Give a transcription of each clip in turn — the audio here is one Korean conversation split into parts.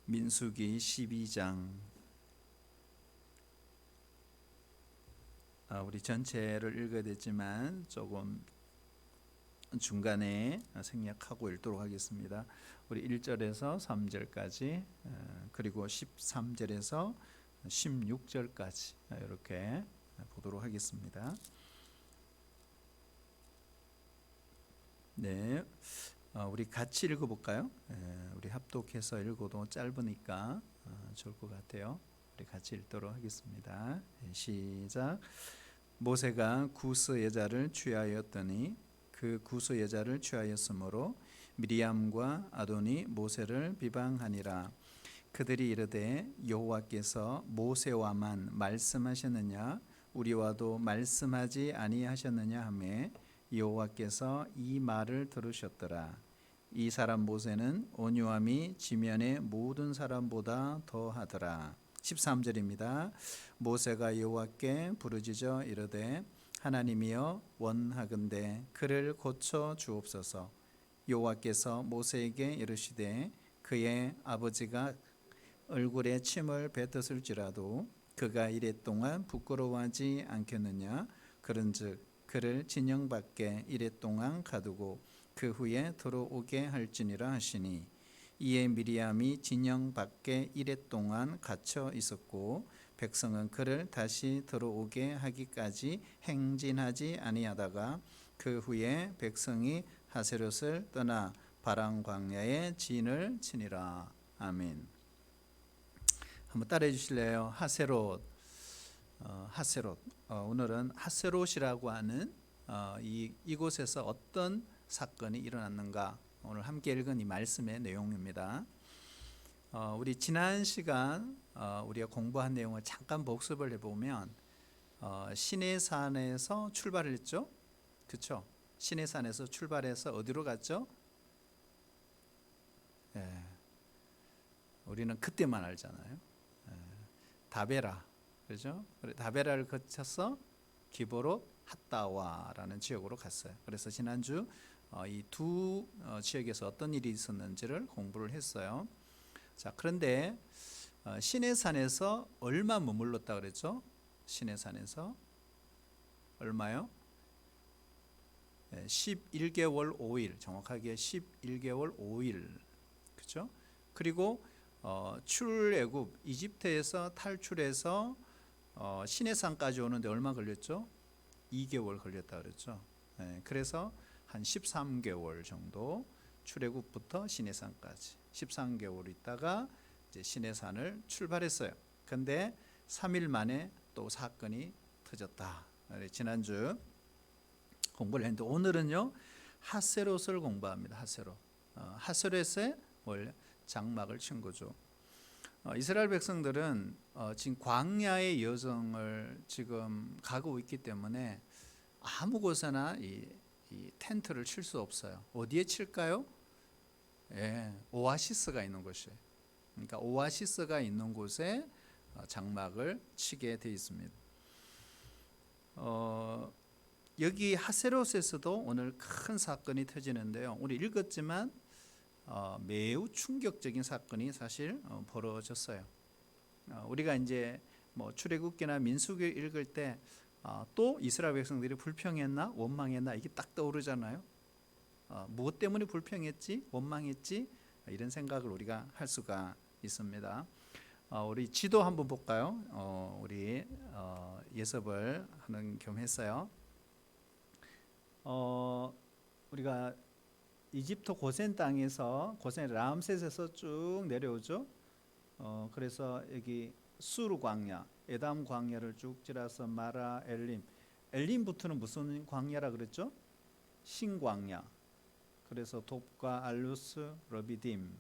민수기 12장. 우리 전체를 읽어야 되지만 조금 중간에 생략하고 읽도록 하겠습니다. 우리 1절에서 3절까지 그리고 13절에서 16절까지 이렇게 보도록 하겠습니다. 네, 우리 같이 읽어볼까요? 우리 합독해서 읽어도 짧으니까 좋을 것 같아요. 우리 같이 읽도록 하겠습니다. 시작. 모세가 구스 여자를 취하였더니 그 구스 여자를 취하였으므로 미리암과 아돈이 모세를 비방하니라. 그들이 이르되 여호와께서 모세와만 말씀하셨느냐 우리와도 말씀하지 아니하셨느냐 하매 여호와께서 이 말을 들으셨더라. 이 사람 모세는 온유함이 지면의 모든 사람보다 더하더라. 13절입니다. 모세가 여호와께 부르짖어 이르되 하나님이여 원하건대 그를 고쳐 주옵소서. 여호와께서 모세에게 이르시되 그의 아버지가 얼굴에 침을 뱉었을지라도 그가 이랫동안 부끄러워하지 않겠느냐. 그런즉 그를 진영 밖에 이랫동안 가두고 그 후에 들어오게 할지니라 하시니 이에 미리암이 진영 밖에 이랫동안 갇혀 있었고 백성은 그를 다시 들어오게 하기까지 행진하지 아니하다가 그 후에 백성이 하세롯을 떠나 바람 광야에 진을 치니라. 아멘. 한번 따라해 주실래요? 하세롯. 하세롯. 오늘은 하세롯이라고 하는 이곳에서 어떤 사건이 일어났는가, 오늘 함께 읽은 이 말씀의 내용입니다. 우리 지난 시간 우리가 공부한 내용을 잠깐 복습을 해보면 시내산에서 출발했죠. 그렇죠? 시내산에서 출발해서 어디로 갔죠? 우리는 그때만 알잖아요. 다베라, 그렇죠? 다베라를 거쳐서 기브롯 핫다와라는 지역으로 갔어요. 그래서 지난주 이 두 지역에서 어떤 일이 있었는지를 공부를 했어요. 자, 그런데 시내산에서 얼마 머물렀다 그랬죠? 시내산에서 얼마요? 11개월 5일, 정확하게 11개월 5일, 그렇죠? 그리고 출애굽 이집트에서 탈출해서 시내산까지 오는데 얼마 걸렸죠? 2개월 걸렸다 그랬죠. 그래서 한 13개월 정도, 출애굽부터 시내산까지 13개월 있다가 이제 시내산을 출발했어요. 근데 3일 만에 또 사건이 터졌다. 지난주 공부를 했는데 오늘은요 하세롯을 공부합니다. 하세롯. 하세롯에 장막을 친 거죠. 이스라엘 백성들은 지금 광야의 여정을 지금 가고 있기 때문에 아무 곳에나 이 텐트를 칠 수 없어요. 어디에 칠까요? 오아시스가 있는 곳이에요. 그러니까 오아시스가 있는 곳에 장막을 치게 되어 있습니다. 여기 하세롯에서도 오늘 큰 사건이 터지는데요. 우리 읽었지만 매우 충격적인 사건이 사실 벌어졌어요. 우리가 이제 출애굽기나 민수기 읽을 때 또 이스라엘 백성들이 불평했나 원망했나 이게 딱 떠오르잖아요. 무엇 때문에 불평했지 원망했지 이런 생각을 우리가 할 수가 있습니다. 우리 지도 한번 볼까요? 우리 예습을 하는 겸 했어요. 우리가 이집트 고센 땅에서 고센 람셋에서 쭉 내려오죠. 그래서 여기 수르 광야, 에담 광야를 쭉 지나서 마라, 엘림부터는 무슨 광야라 그랬죠? 신광야. 그래서 돕과 알루스, 러비딤.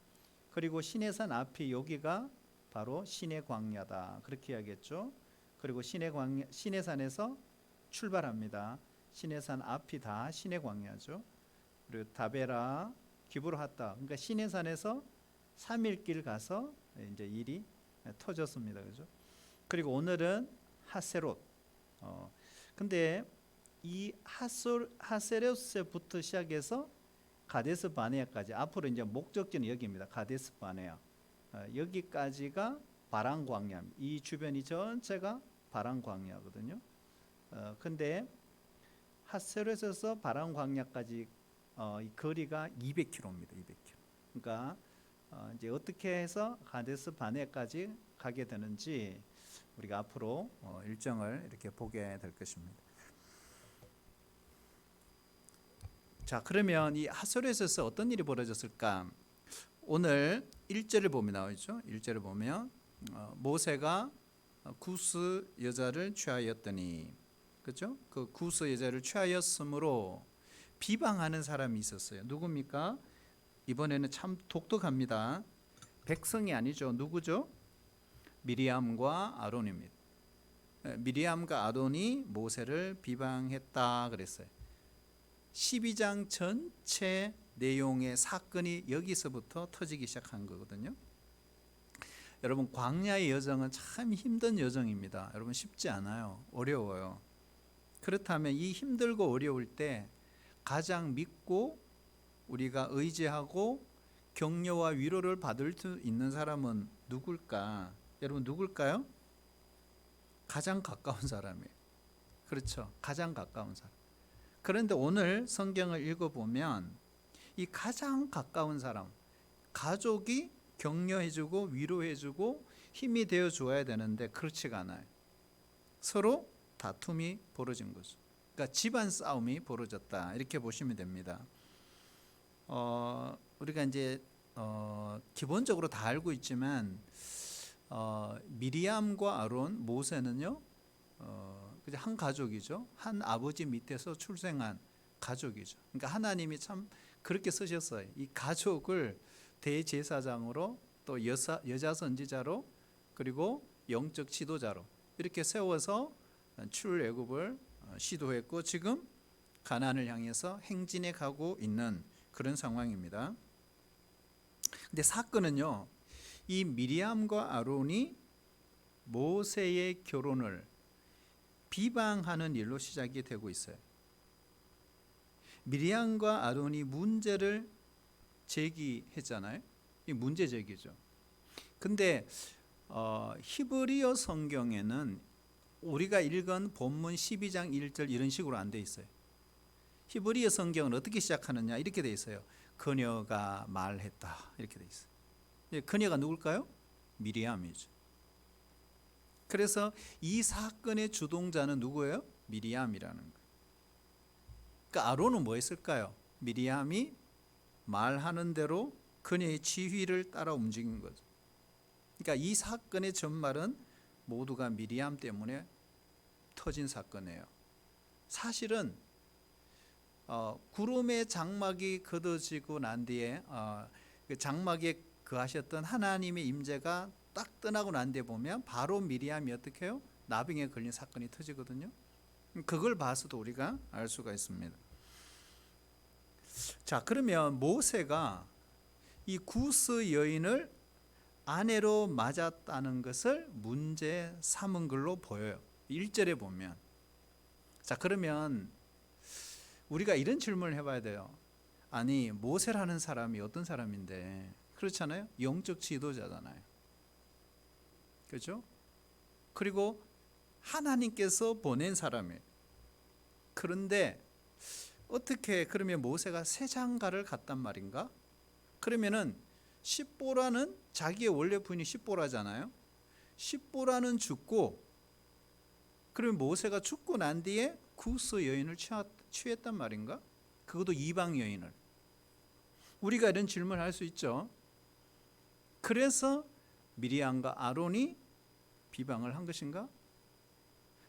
그리고 시내산 앞이 여기가 바로 시내 광야다. 그렇게 이야기했죠. 그리고 시내산에서 출발합니다. 시내산 앞이 다 시내 광야죠. 그리고 다베라, 기브롯 핫다. 그러니까 시내산에서 3일 길 가서 이제 일이 터졌습니다. 그죠? 그리고 오늘은 하세롯. 근데 이 하세롯에부터 시작해서 가데스 바네아까지, 앞으로 이제 목적지는 여기입니다. 가데스 바네아. 여기까지가 바란 광야. 이 주변이 전체가 바란 광야거든요. 근데 핫세롯에서 바란 광야까지 이 거리가 200km입니다. 200km. 그러니까 이제 어떻게 해서 가데스 바네까지 가게 되는지 우리가 앞으로 일정을 이렇게 보게 될 것입니다. 자, 그러면 이 핫세롯에서 어떤 일이 벌어졌을까? 오늘 1절을 보면 나오죠. 1절을 보면 모세가 구스 여자를 취하였더니, 그렇죠? 그 구스 여자를 취하였으므로 비방하는 사람이 있었어요. 누굽니까? 이번에는 참 독특합니다. 백성이 아니죠. 누구죠? 미리암과 아론입니다. 미리암과 아론이 모세를 비방했다 그랬어요. 12장 전체 내용의 사건이 여기서부터 터지기 시작한 거거든요. 여러분, 광야의 여정은 참 힘든 여정입니다. 여러분, 쉽지 않아요. 어려워요. 그렇다면 이 힘들고 어려울 때 가장 믿고 우리가 의지하고 격려와 위로를 받을 수 있는 사람은 누굴까? 여러분, 누굴까요? 가장 가까운 사람이에요. 그렇죠? 가장 가까운 사람. 그런데 오늘 성경을 읽어보면 이 가장 가까운 사람, 가족이 격려해주고 위로해주고 힘이 되어 주어야 되는데 그렇지가 않아요. 서로 다툼이 벌어진 거죠. 그러니까 집안 싸움이 벌어졌다, 이렇게 보시면 됩니다. 우리가 이제 기본적으로 다 알고 있지만 미리암과 아론, 모세는요 한 가족이죠. 한 아버지 밑에서 출생한 가족이죠. 그러니까 하나님이 참 그렇게 쓰셨어요. 이 가족을 대제사장으로, 또 여자 선지자로, 그리고 영적 지도자로 이렇게 세워서 출애굽을 시도했고 지금 가나안을 향해서 행진해 가고 있는 그런 상황입니다. 근데 사건은요, 이 미리암과 아론이 모세의 결혼을 비방하는 일로 시작이 되고 있어요. 미리암과 아론이 문제를 제기했잖아요. 이 문제 제기죠. 근데 히브리어 성경에는 우리가 읽은 본문 12장 1절 이런 식으로 안 돼 있어요. 히브리어 성경은 어떻게 시작하느냐, 이렇게 돼 있어요. 그녀가 말했다, 이렇게 돼 있어요. 그녀가 누굴까요? 미리암이죠. 그래서 이 사건의 주동자는 누구예요? 미리암이라는 거예요. 그러니까 아론은 뭐 했을까요? 미리암이 말하는 대로 그녀의 지휘를 따라 움직인 거죠. 그러니까 이 사건의 전말은 모두가 미리암 때문에 터진 사건이에요. 사실은 구름의 장막이 걷어지고 난 뒤에 그 장막에 거하셨던 하나님의 임재가 딱 떠나고 난 뒤에 보면 바로 미리암이 어떻게 해요? 나병에 걸린 사건이 터지거든요. 그걸 봐서도 우리가 알 수가 있습니다. 자, 그러면 모세가 이 구스 여인을 아내로 맞았다는 것을 문제 삼은 걸로 보여요. 1절에 보면. 자, 그러면 우리가 이런 질문을 해봐야 돼요. 아니, 모세라는 사람이 어떤 사람인데, 그렇잖아요? 영적 지도자잖아요. 그렇죠? 그리고 하나님께서 보낸 사람이에요. 그런데 어떻게 그러면 모세가 새 장가를 갔단 말인가? 그러면은 십보라는 자기의 원래 부인이 십보라잖아요. 십보라는 죽고, 그러면 모세가 죽고 난 뒤에 구스 여인을 취했단 말인가? 그것도 이방 여인을. 우리가 이런 질문을 할 수 있죠. 그래서 미리암과 아론이 비방을 한 것인가?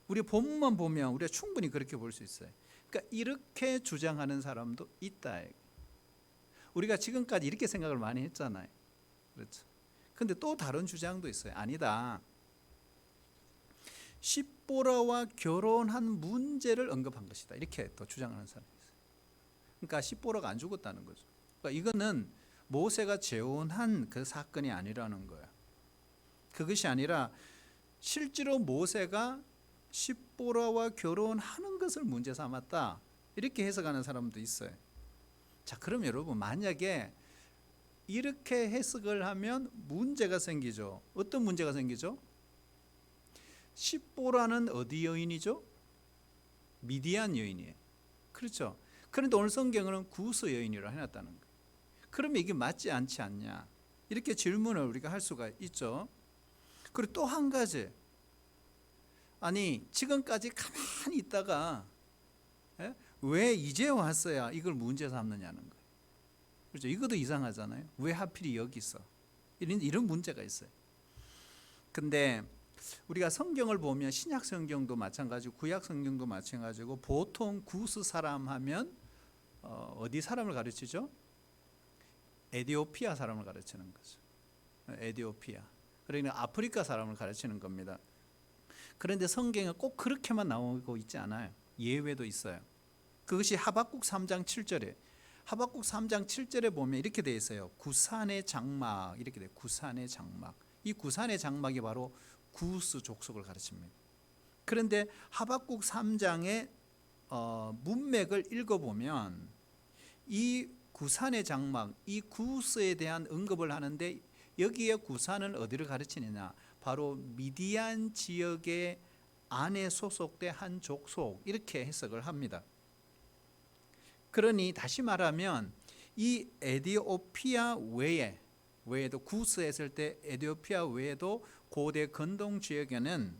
우리 본문만 보면 우리가 충분히 그렇게 볼 수 있어요. 그러니까 이렇게 주장하는 사람도 있다. 우리가 지금까지 이렇게 생각을 많이 했잖아요. 그렇죠. 근데 또 다른 주장도 있어요. 아니다. 십보라와 결혼한 문제를 언급한 것이다. 이렇게 또 주장하는 사람이 있어요. 그러니까 십보라가 안 죽었다는 거죠. 그러니까 이거는 모세가 재혼한 그 사건이 아니라는 거예요. 그것이 아니라 실제로 모세가 십보라와 결혼하는 것을 문제 삼았다, 이렇게 해석하는 사람도 있어요. 자, 그럼 여러분, 만약에 이렇게 해석을 하면 문제가 생기죠. 어떤 문제가 생기죠? 십보라는 어디 여인이죠? 미디안 여인이에요. 그렇죠. 그런데 오늘 성경은 구스 여인이라 해놨다는 거예요. 그러면 이게 맞지 않지 않냐? 이렇게 질문을 우리가 할 수가 있죠. 그리고 또 한 가지, 아니 지금까지 가만히 있다가 왜 이제 왔어야 이걸 문제 삼느냐는 거예요. 그렇죠. 이것도 이상하잖아요. 왜 하필이 여기 있어? 이런 문제가 있어요. 근데 우리가 성경을 보면 신약 성경도 마찬가지고 구약 성경도 마찬가지고 보통 구스 사람 하면 어디 사람을 가르치죠? 에티오피아 사람을 가르치는 거죠. 에티오피아. 그러니까 아프리카 사람을 가르치는 겁니다. 그런데 성경에 꼭 그렇게만 나오고 있지 않아요. 예외도 있어요. 그것이 하박국 3장 7절에 하박국 3장 7절에 보면 이렇게 되어 있어요. 구산의 장막 이렇게 돼요. 구산의 장막. 이 구산의 장막이 바로 구스 족속을 가르칩니다. 그런데 하박국 3장의 문맥을 읽어보면 이 구산의 장막, 이 구스에 대한 언급을 하는데 여기에 구산은 어디를 가르치느냐? 바로 미디안 지역의 안에 소속된 한 족속 이렇게 해석을 합니다. 그러니 다시 말하면 이 에티오피아 외에도 구스 했을 때 에티오피아 외에도 고대 근동 지역에는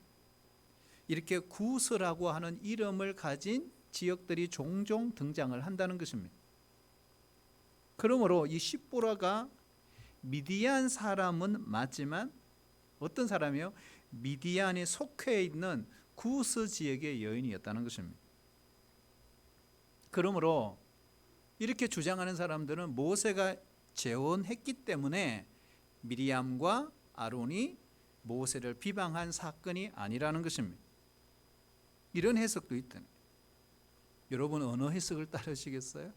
이렇게 구스라고 하는 이름을 가진 지역들이 종종 등장을 한다는 것입니다. 그러므로 이 십보라가 미디안 사람은 맞지만 어떤 사람이요? 미디안에 속해 있는 구스 지역의 여인이었다는 것입니다. 그러므로 이렇게 주장하는 사람들은 모세가 재혼했기 때문에 미리암과 아론이 모세를 비방한 사건이 아니라는 것입니다. 이런 해석도 있다. 여러분 어느 해석을 따르시겠어요?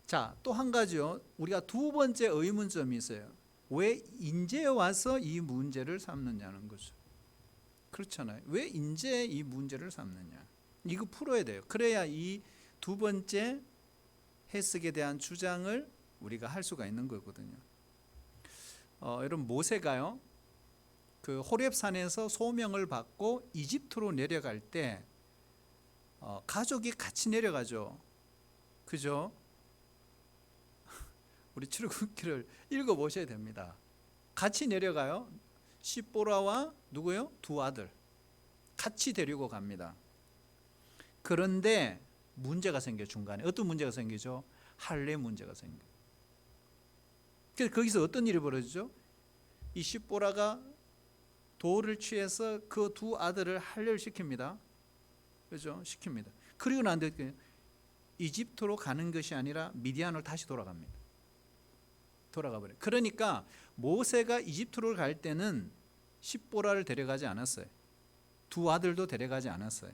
자, 또 한 가지요. 우리가 두 번째 의문점이 있어요. 왜 인제 와서 이 문제를 삼느냐는 거죠. 그렇잖아요. 왜 인제 이 문제를 삼느냐? 이거 풀어야 돼요. 그래야 이 두 번째 해석에 대한 주장을 우리가 할 수가 있는 거거든요. 여러분 모세가요, 그 호렙산에서 소명을 받고 이집트로 내려갈 때 가족이 같이 내려가죠. 그죠? 우리 출애굽기를 읽어보셔야 됩니다. 같이 내려가요. 십보라와 누구요? 두 아들 같이 데리고 갑니다. 그런데 문제가 생겨. 중간에 어떤 문제가 생기죠? 할례 문제가 생겨. 그래서 거기서 어떤 일이 벌어지죠? 이 십보라가 도를 취해서 그 두 아들을 할례를 시킵니다. 그렇죠? 시킵니다. 그리고 난 뒤에 이집트로 가는 것이 아니라 미디안으로 다시 돌아갑니다. 돌아가 버려요. 그러니까 모세가 이집트로 갈 때는 십보라를 데려가지 않았어요. 두 아들도 데려가지 않았어요.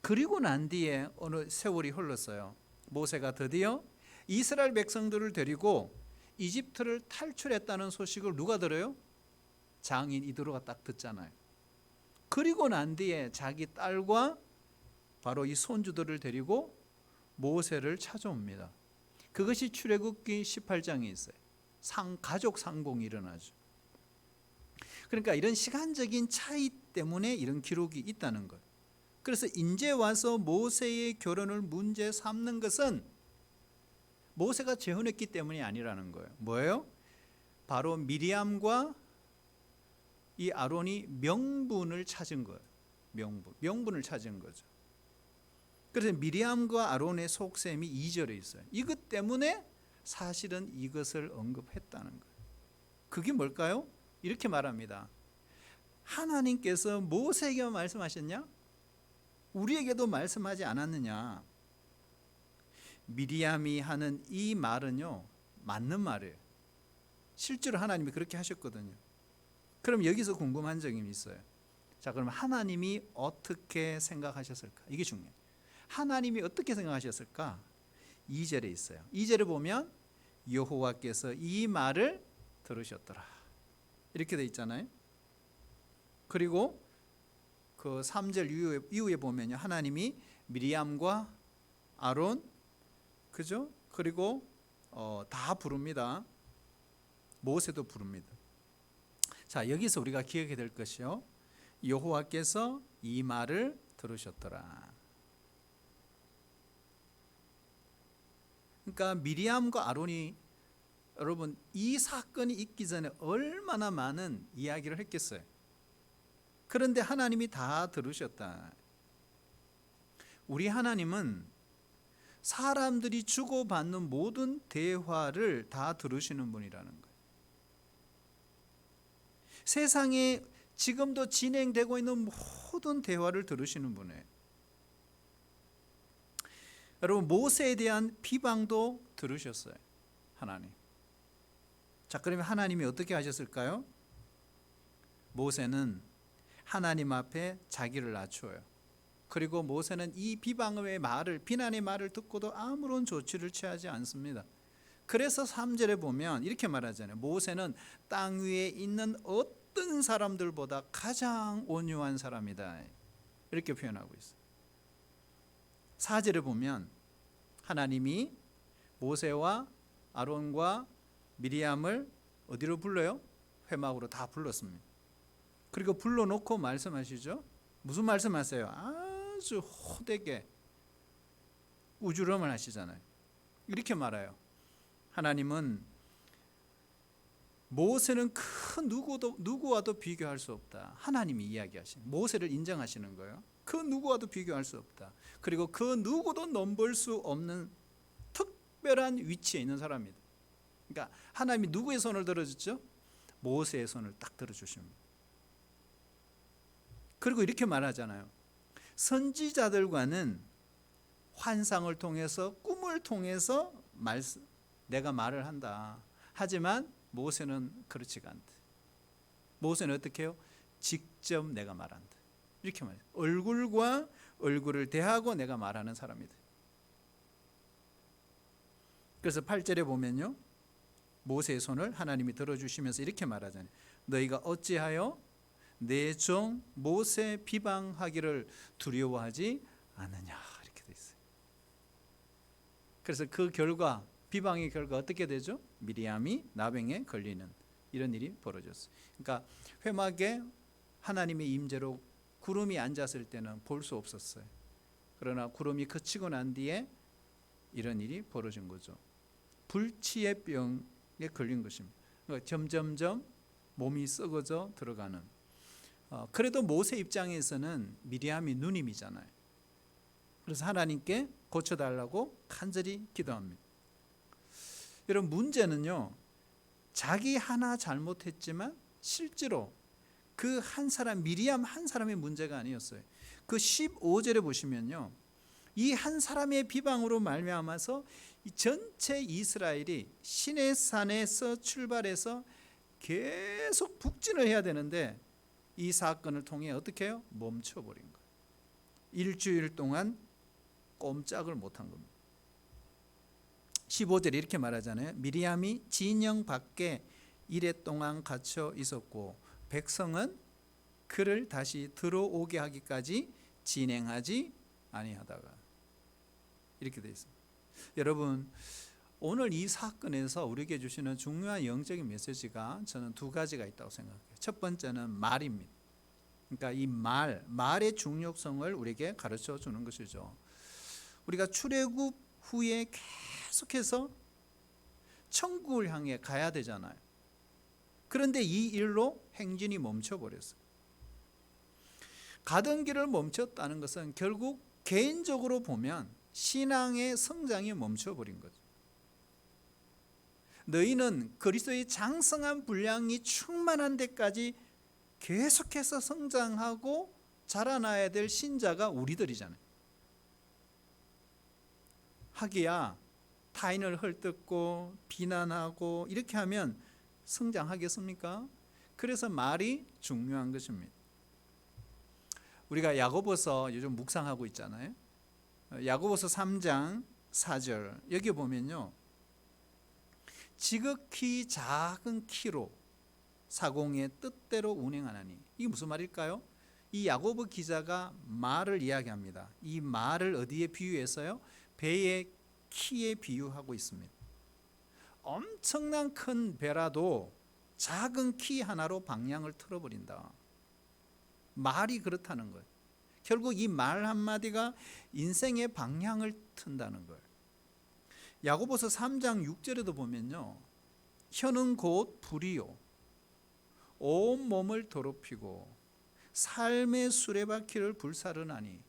그리고 난 뒤에 어느 세월이 흘렀어요. 모세가 드디어 이스라엘 백성들을 데리고 이집트를 탈출했다는 소식을 누가 들어요? 장인 이드로가 딱 듣잖아요. 그리고 난 뒤에 자기 딸과 바로 이 손주들을 데리고 모세를 찾아옵니다. 그것이 출애굽기 18장에 있어요. 가족 상봉이 일어나죠. 그러니까 이런 시간적인 차이 때문에 이런 기록이 있다는 것. 그래서 이제 와서 모세의 결혼을 문제 삼는 것은 모세가 재혼했기 때문이 아니라는 거예요. 뭐예요? 바로 미리암과 이 아론이 명분을 찾은 거예요. 명분을 찾은 거죠. 그래서 미리암과 아론의 속셈이 2절에 있어요. 이것 때문에 사실은 이것을 언급했다는 거예요. 그게 뭘까요? 이렇게 말합니다. 하나님께서 모세에게 말씀하셨냐? 우리에게도 말씀하지 않았느냐? 미리암이 하는 이 말은요, 맞는 말이에요. 실제로 하나님이 그렇게 하셨거든요. 그럼 여기서 궁금한 점이 있어요. 자, 그럼 하나님이 어떻게 생각하셨을까? 이게 중요해요. 하나님이 어떻게 생각하셨을까? 2절에 있어요. 2절에 보면 여호와께서 이 말을 들으셨더라. 이렇게 돼 있잖아요. 그리고 그 3절 이후에 보면요, 하나님이 미리암과 아론, 그죠? 그리고 다 부릅니다. 모세도 부릅니다. 자, 여기서 우리가 기억해야 될 것이요, 여호와께서 이 말을 들으셨더라. 그러니까 미리암과 아론이, 여러분, 이 사건이 있기 전에 얼마나 많은 이야기를 했겠어요. 그런데 하나님이 다 들으셨다. 우리 하나님은 사람들이 주고받는 모든 대화를 다 들으시는 분이라는 거예요. 세상에 지금도 진행되고 있는 모든 대화를 들으시는 분이에요. 여러분, 모세에 대한 비방도 들으셨어요, 하나님. 자, 그러면 하나님이 어떻게 하셨을까요? 모세는 하나님 앞에 자기를 낮추어요. 그리고 모세는 이 비방의 말을, 비난의 말을 듣고도 아무런 조치를 취하지 않습니다. 그래서 3절에 보면 이렇게 말하잖아요. 모세는 땅 위에 있는 어떤 사람들보다 가장 온유한 사람이다, 이렇게 표현하고 있어요. 4절에 보면 하나님이 모세와 아론과 미리암을 어디로 불러요? 회막으로 다 불렀습니다. 그리고 불러놓고 말씀하시죠. 무슨 말씀하세요? 아주 호되게 우주름을 하시잖아요. 이렇게 말해요. 하나님은 모세는 그 누구와도 비교할 수 없다. 하나님이 이야기하시는, 모세를 인정하시는 거예요. 그 누구와도 비교할 수 없다. 그리고 그 누구도 넘볼 수 없는 특별한 위치에 있는 사람입니다. 그러니까 하나님이 누구의 손을 들어줬죠? 모세의 손을 딱 들어주십니다. 그리고 이렇게 말하잖아요. 선지자들과는 환상을 통해서, 꿈을 통해서 내가 말을 한다. 하지만 모세는 그렇지가 않다. 모세는 어떻게 해요? 직접 내가 말한다. 이렇게 말해요. 얼굴과 얼굴을 대하고 내가 말하는 사람이다. 그래서 8절에 보면요, 모세의 손을 하나님이 들어주시면서 이렇게 말하잖아요. 너희가 어찌하여 내 종 모세 비방하기를 두려워하지 않느냐, 이렇게 돼 있어요. 그래서 그 결과, 비방의 결과 어떻게 되죠? 미리암이 나병에 걸리는 이런 일이 벌어졌어요. 그러니까 회막에 하나님의 임재로 구름이 앉았을 때는 볼 수 없었어요. 그러나 구름이 그치고 난 뒤에 이런 일이 벌어진 거죠. 불치의 병에 걸린 것입니다. 그러니까 점점점 몸이 썩어져 들어가는. 그래도 모세 입장에서는 미리암이 누님이잖아요. 그래서 하나님께 고쳐달라고 간절히 기도합니다. 여러분, 문제는요, 자기 하나 잘못했지만 실제로 그 한 사람, 미리암 한 사람의 문제가 아니었어요. 그 15절에 보시면요, 이 한 사람의 비방으로 말미암아서 이 전체 이스라엘이 시내산에서 출발해서 계속 북진을 해야 되는데 이 사건을 통해 어떻게 해요? 멈춰버린 거예요. 일주일 동안 꼼짝을 못한 겁니다. 15절에 이렇게 말하잖아요. 미리암이 진영 밖에 이레 동안 갇혀 있었고 백성은 그를 다시 들어오게 하기까지 진행하지 아니하다가, 이렇게 되어 있습니다. 여러분, 오늘 이 사건에서 우리에게 주시는 중요한 영적인 메시지가 저는 두 가지가 있다고 생각해요. 첫 번째는 말입니다. 그러니까 이 말의 중요성을 우리에게 가르쳐 주는 것이죠. 우리가 출애굽 후에 계속해서 천국을 향해 가야 되잖아요. 그런데 이 일로 행진이 멈춰버렸어요. 가던 길을 멈췄다는 것은 결국 개인적으로 보면 신앙의 성장이 멈춰버린 거죠. 너희는 그리스도의 장성한 분량이 충만한 데까지 계속해서 성장하고 자라나야 될 신자가 우리들이잖아요. 하기야 타인을 헐뜯고 비난하고 이렇게 하면 성장하겠습니까? 그래서 말이 중요한 것입니다. 우리가 야고보서 요즘 묵상하고 있잖아요. 야고보서 3장 4절 여기 보면요, 지극히 작은 키로 사공의 뜻대로 운행하나니, 이게 무슨 말일까요? 이 야고보 기자가 말을 이야기합니다. 이 말을 어디에 비유했어요? 배의 키에 비유하고 있습니다. 엄청난 큰 배라도 작은 키 하나로 방향을 틀어버린다. 말이 그렇다는 거예요. 결국 이 말 한마디가 인생의 방향을 튼다는 거예요. 야고보서 3장 6절에도 보면요, 혀는 곧 불이요 온 몸을 더럽히고 삶의 수레바퀴를 불사르나니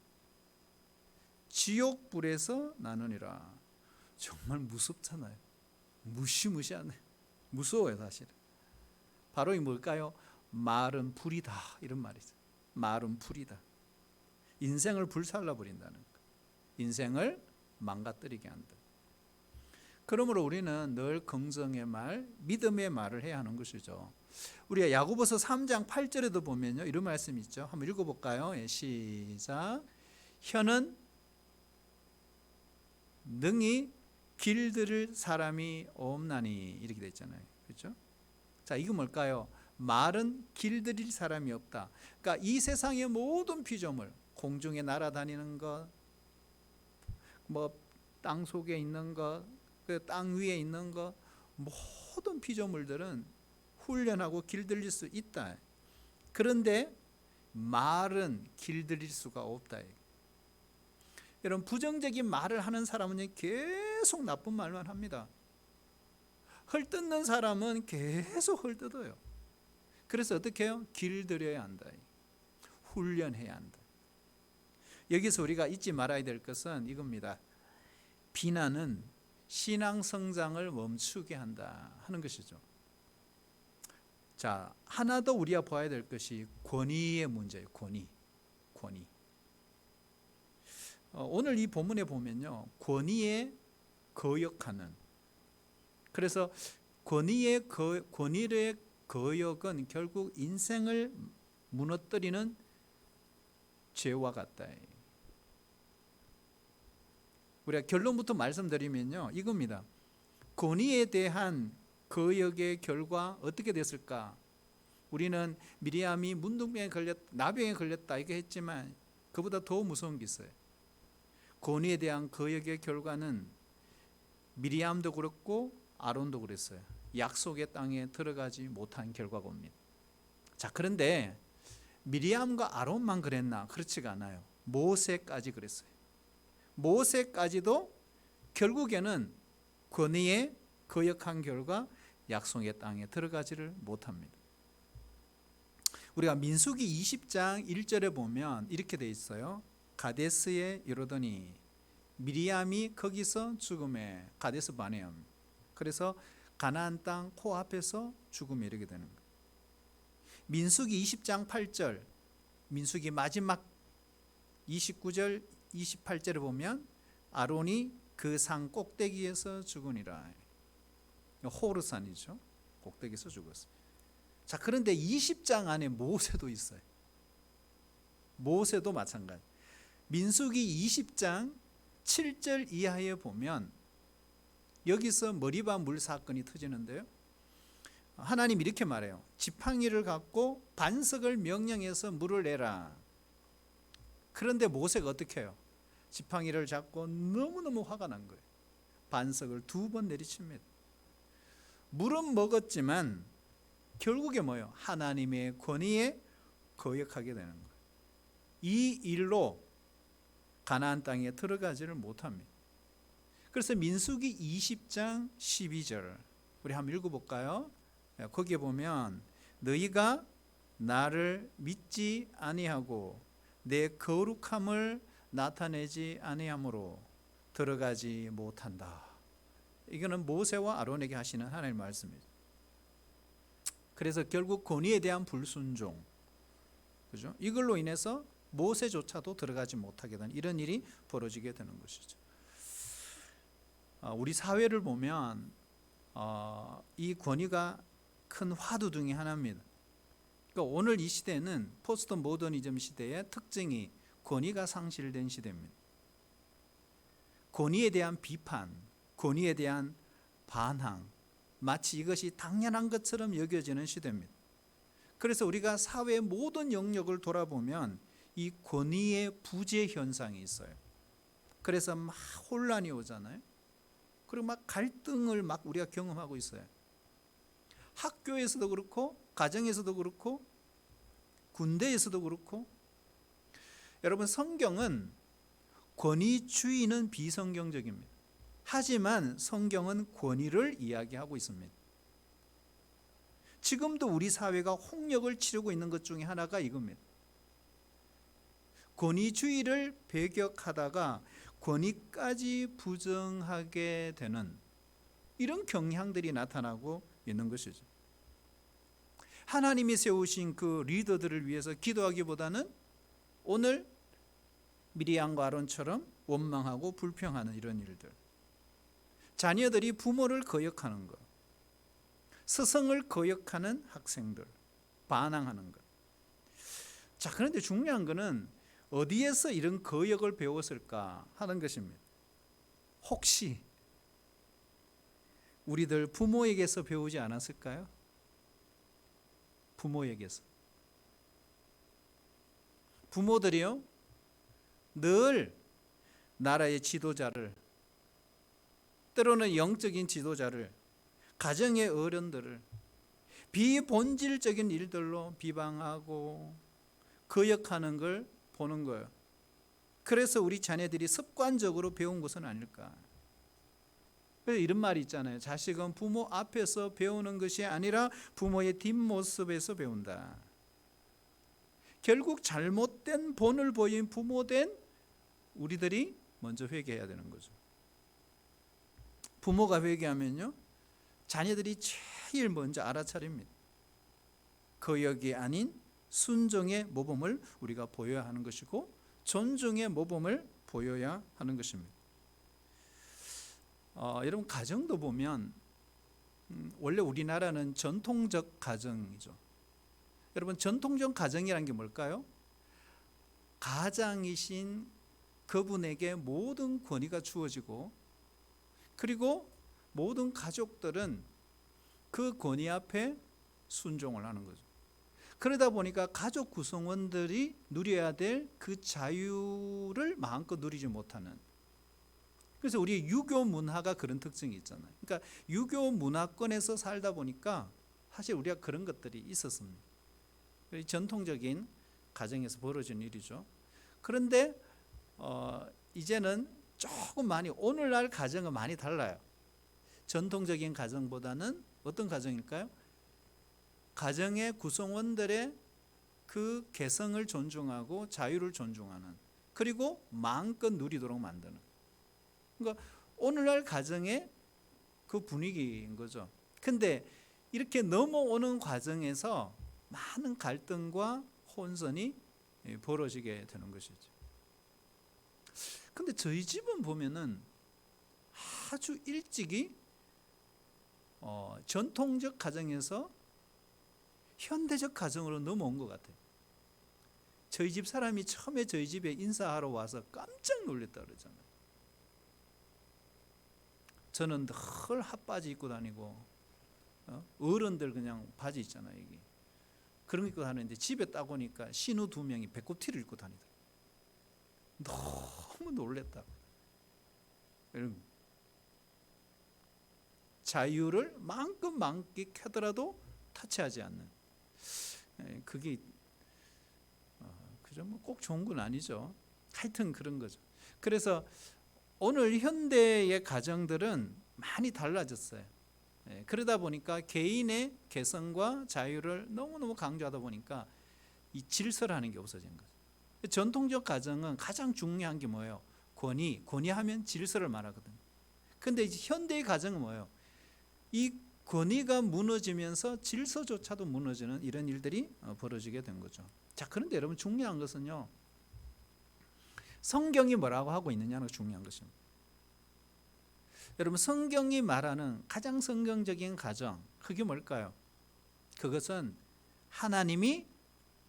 지옥 불에서 나느니라. 정말 무섭잖아요. 무시무시하네. 무서워요 사실. 바로 이 뭘까요? 말은 불이다, 이런 말이죠. 말은 불이다. 인생을 불살라 버린다는 거. 인생을 망가뜨리게 한다. 그러므로 우리는 늘 긍정의 말, 믿음의 말을 해야 하는 것이죠. 우리가 야고보서 3장 8절에도 보면요, 이런 말씀이 있죠. 한번 읽어볼까요? 예, 시작. 혀는 능히 길들일 사람이 없나니, 이렇게 돼 있잖아요. 그렇죠? 자, 이거 뭘까요? 말은 길들일 사람이 없다. 그러니까 이 세상의 모든 피조물, 공중에 날아다니는 것, 뭐 땅 속에 있는 것, 그 땅 위에 있는 것, 모든 피조물들은 훈련하고 길들일 수 있다. 그런데 말은 길들일 수가 없다. 여러분, 부정적인 말을 하는 사람은 계속 나쁜 말만 합니다. 헐뜯는 사람은 계속 헐뜯어요. 그래서 어떻게 해요? 길들여야 한다. 훈련해야 한다. 여기서 우리가 잊지 말아야 될 것은 이겁니다. 비난은 신앙 성장을 멈추게 한다 하는 것이죠. 자, 하나 더 우리가 봐야 될 것이 권위의 문제예요. 권위. 오늘 이 본문에 보면요, 권위에 거역하는. 그래서 권위의 거역은 결국 인생을 무너뜨리는 죄와 같다. 우리가 결론부터 말씀드리면요, 이겁니다. 권위에 대한 거역의 결과 어떻게 됐을까? 우리는 미리암이 문둥병에 나병에 걸렸다 이게 했지만 그보다 더 무서운 게 있어요. 권위에 대한 거역의 결과는 미리암도 그렇고 아론도 그랬어요. 약속의 땅에 들어가지 못한 결과가 옵니다. 자, 그런데 미리암과 아론만 그랬나? 그렇지가 않아요. 모세까지 그랬어요. 모세까지도 결국에는 권위에 거역한 결과 약속의 땅에 들어가지를 못합니다. 우리가 민수기 20장 1절에 보면 이렇게 돼 있어요. 가데스에 이르더니 미리암이 거기서 죽음에, 가데스 바네암. 그래서 가나안 땅 코앞에서 죽음에 이르게 되는 거예요. 민수기 20장 8절, 민수기 마지막 29절 28절에 보면 아론이 그 산 꼭대기에서 죽으니라. 호르산이죠. 꼭대기에서 죽었어요. 자, 그런데 20장 안에 모세도 있어요. 모세도 마찬가지. 민수기 20장 7절 이하에 보면 여기서 머리바 물 사건이 터지는데요, 하나님 이렇게 말해요. 지팡이를 갖고 반석을 명령해서 물을 내라. 그런데 모세가 어떻게 해요? 지팡이를 잡고 너무너무 화가 난 거예요. 반석을 2번 내리칩니다. 물은 먹었지만 결국에 뭐예요? 하나님의 권위에 거역하게 되는 거예요. 이 일로 가나안 땅에 들어가지를 못합니다. 그래서 민수기 20장 12절 우리 한번 읽어볼까요? 거기에 보면 너희가 나를 믿지 아니하고 내 거룩함을 나타내지 아니함으로 들어가지 못한다. 이거는 모세와 아론에게 하시는 하나님의 말씀입니다. 그래서 결국 권위에 대한 불순종, 그죠? 이걸로 인해서 모세조차도 들어가지 못하게 되는 이런 일이 벌어지게 되는 것이죠. 우리 사회를 보면 이 권위가 큰 화두둥이 하나입니다. 그러니까 오늘 이 시대는 포스트 모더니즘 시대의 특징이 권위가 상실된 시대입니다. 권위에 대한 비판, 권위에 대한 반항, 마치 이것이 당연한 것처럼 여겨지는 시대입니다. 그래서 우리가 사회의 모든 영역을 돌아보면 이 권위의 부재 현상이 있어요. 그래서 막 혼란이 오잖아요. 그리고 막 갈등을 막 우리가 경험하고 있어요. 학교에서도 그렇고 가정에서도 그렇고 군대에서도 그렇고. 여러분, 성경은 권위주의는 비성경적입니다. 하지만 성경은 권위를 이야기하고 있습니다. 지금도 우리 사회가 홍역을 치르고 있는 것 중에 하나가 이겁니다. 권위주의를 배격하다가 권위까지 부정하게 되는 이런 경향들이 나타나고 있는 것이죠. 하나님이 세우신 그 리더들을 위해서 기도하기보다는 오늘 미리암과 아론처럼 원망하고 불평하는 이런 일들, 자녀들이 부모를 거역하는 것, 스승을 거역하는 학생들, 반항하는 것. 자, 그런데 중요한 것은 어디에서 이런 거역을 배웠을까 하는 것입니다. 혹시 우리들 부모에게서 배우지 않았을까요? 부모에게서. 부모들이요, 늘 나라의 지도자를, 때로는 영적인 지도자를, 가정의 어른들을 비본질적인 일들로 비방하고 거역하는 걸 보는 거예요. 그래서 우리 자녀들이 습관적으로 배운 것은 아닐까. 그래서 이런 말이 있잖아요. 자식은 부모 앞에서 배우는 것이 아니라 부모의 뒷모습에서 배운다. 결국 잘못된 본을 보인 부모된 우리들이 먼저 회개해야 되는 거죠. 부모가 회개하면요, 자녀들이 제일 먼저 알아차립니다. 거역이 아닌 순종의 모범을 우리가 보여야 하는 것이고 존중의 모범을 보여야 하는 것입니다. 여러분, 가정도 보면 원래 우리나라는 전통적 가정이죠. 여러분, 전통적 가정이란 게 뭘까요? 가장이신 그분에게 모든 권위가 주어지고, 그리고 모든 가족들은 그 권위 앞에 순종을 하는 거죠. 그러다 보니까 가족 구성원들이 누려야 될 그 자유를 마음껏 누리지 못하는. 그래서 우리 유교 문화가 그런 특징이 있잖아요. 그러니까 유교 문화권에서 살다 보니까 사실 우리가 그런 것들이 있었습니다. 전통적인 가정에서 벌어진 일이죠. 그런데 이제는 조금 많이, 오늘날 가정은 많이 달라요. 전통적인 가정보다는 어떤 가정일까요? 가정의 구성원들의 그 개성을 존중하고 자유를 존중하는, 그리고 마음껏 누리도록 만드는. 그러니까 오늘날 가정의 그 분위기인 거죠. 근데 이렇게 넘어오는 과정에서 많은 갈등과 혼선이 벌어지게 되는 것이죠. 근데 저희 집은 보면은 아주 일찍이 전통적 가정에서 현대적 가정으로 넘어온 것 같아요. 저희 집 사람이 처음에 저희 집에 인사하러 와서 깜짝 놀랐다 그러잖아요. 저는 늘 핫바지 입고 다니고, 어른들 그냥 바지 있잖아요, 이게. 그런 거 입고 다니는데 집에 딱 오니까 신우 2명이 배꼽 티를 입고 다니더라고요. 너무 놀랬다. 자유를 마음껏 만끽하더라도 타치하지 않는, 그게 그죠? 뭐 꼭 좋은 건 아니죠. 하여튼 그런 거죠. 그래서 오늘 현대의 가정들은 많이 달라졌어요. 그러다 보니까 개인의 개성과 자유를 너무너무 강조하다 보니까 이 질서라는 게 없어진 거죠. 전통적 가정은 가장 중요한 게 뭐예요? 권위하면 질서를 말하거든요. 근데 이제 현대의 가정은 뭐예요? 이 권위가 무너지면서 질서조차도 무너지는 이런 일들이 벌어지게 된 거죠. 자, 그런데 여러분, 중요한 것은요, 성경이 뭐라고 하고 있느냐는 중요한 것입니다. 여러분, 성경이 말하는 가장 성경적인 가정, 그게 뭘까요? 그것은 하나님이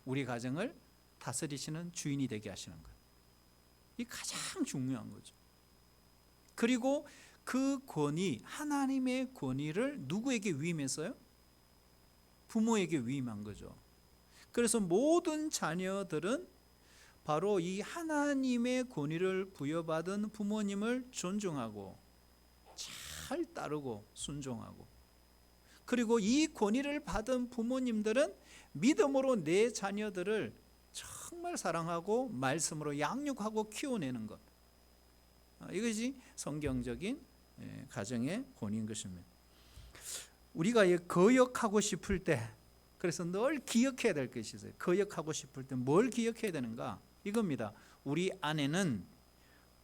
우리 가정을 다스리시는 주인이 되게 하시는 거예요. 이게 가장 중요한 거죠. 그리고 그 권위, 하나님의 권위를 누구에게 위임했어요? 부모에게 위임한 거죠. 그래서 모든 자녀들은 바로 이 하나님의 권위를 부여받은 부모님을 존중하고 잘 따르고 순종하고, 그리고 이 권위를 받은 부모님들은 믿음으로 내 자녀들을 정말 사랑하고 말씀으로 양육하고 키워내는 것, 이것이 성경적인 가정의 권위인 것입니다. 우리가 거역하고 싶을 때, 그래서 늘 기억해야 될 것이 있어요. 거역하고 싶을 때 뭘 기억해야 되는가? 이겁니다. 우리 안에는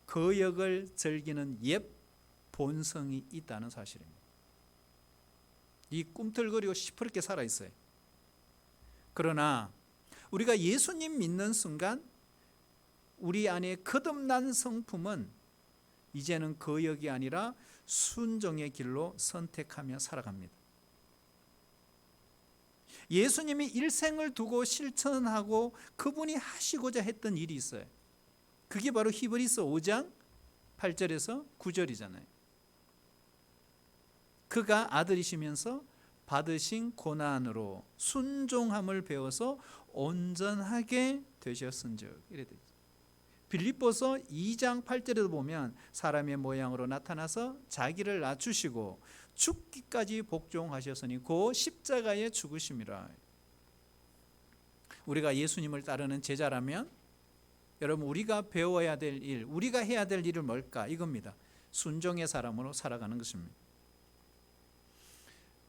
거역을 즐기는 옛 본성이 있다는 사실입니다. 이 꿈틀거리고 시퍼렇게 살아있어요. 그러나 우리가 예수님 믿는 순간 우리 안에 거듭난 성품은 이제는 거역이 아니라 순종의 길로 선택하며 살아갑니다. 예수님이 일생을 두고 실천하고 그분이 하시고자 했던 일이 있어요. 그게 바로 히브리서 5장 8절에서 9절이잖아요. 그가 아들이시면서 받으신 고난으로 순종함을 배워서 온전하게 되셨은즉, 이래 되죠. 빌립보서 2장 8절에도 보면 사람의 모양으로 나타나서 자기를 낮추시고 죽기까지 복종하셨으니 그 십자가에 죽으심이라. 우리가 예수님을 따르는 제자라면 여러분, 우리가 배워야 될 일, 우리가 해야 될 일은 뭘까? 이겁니다. 순종의 사람으로 살아가는 것입니다.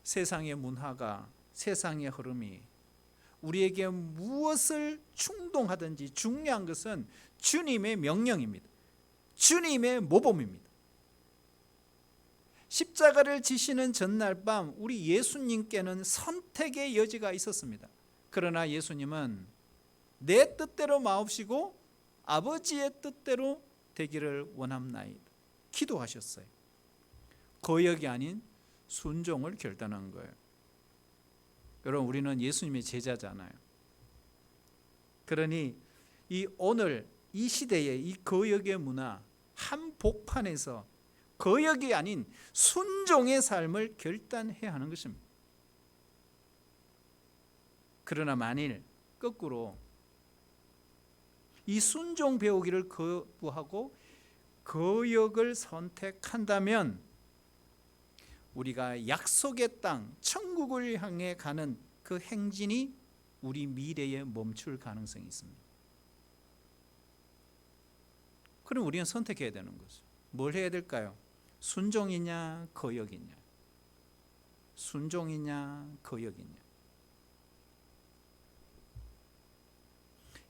세상의 문화가, 세상의 흐름이 우리에게 무엇을 충동하든지 중요한 것은 주님의 명령입니다. 주님의 모범입니다. 십자가를 지시는 전날 밤 우리 예수님께는 선택의 여지가 있었습니다. 그러나 예수님은 내 뜻대로 마옵시고 아버지의 뜻대로 되기를 원합나이다 기도하셨어요. 거역이 아닌 순종을 결단한 거예요. 여러분, 우리는 예수님의 제자잖아요. 그러니 이 오늘 이 시대의 이 거역의 문화 한복판에서 거역이 아닌 순종의 삶을 결단해야 하는 것입니다. 그러나 만일 거꾸로 이 순종 배우기를 거부하고 거역을 선택한다면 우리가 약속의 땅 천국을 향해 가는 그 행진이 우리 미래에 멈출 가능성이 있습니다. 그럼 우리는 선택해야 되는 거죠. 뭘 해야 될까요? 순종이냐 거역이냐, 순종이냐 거역이냐.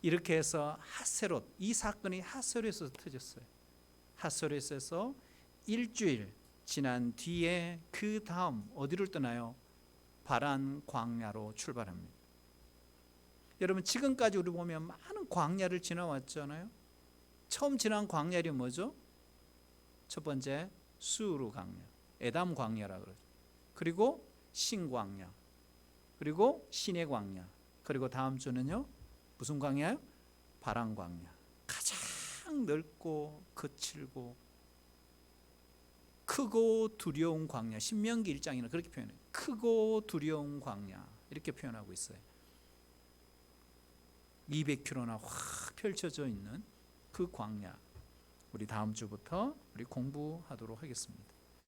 이렇게 해서 하세롯, 이 사건이 하세롯에서 터졌어요. 하세롯에서 일주일 지난 뒤에 그 다음 어디를 떠나요? 바란 광야로 출발합니다. 여러분, 지금까지 우리 보면 많은 광야를 지나왔잖아요. 처음 지난 광야이 뭐죠? 첫 번째 수르 광야, 에담 광야라 그러죠. 그리고 신광야, 그리고 신의 광야, 그리고 다음 주는요 무슨 광야요? 바란 광야. 가장 넓고 거칠고 크고 두려운 광야. 신명기 1장에는 그렇게 표현해요. 크고 두려운 광야, 이렇게 표현하고 있어요. 200km나 확 펼쳐져 있는 그 광야. 우리 다음 주부터 우리 공부하도록 하겠습니다.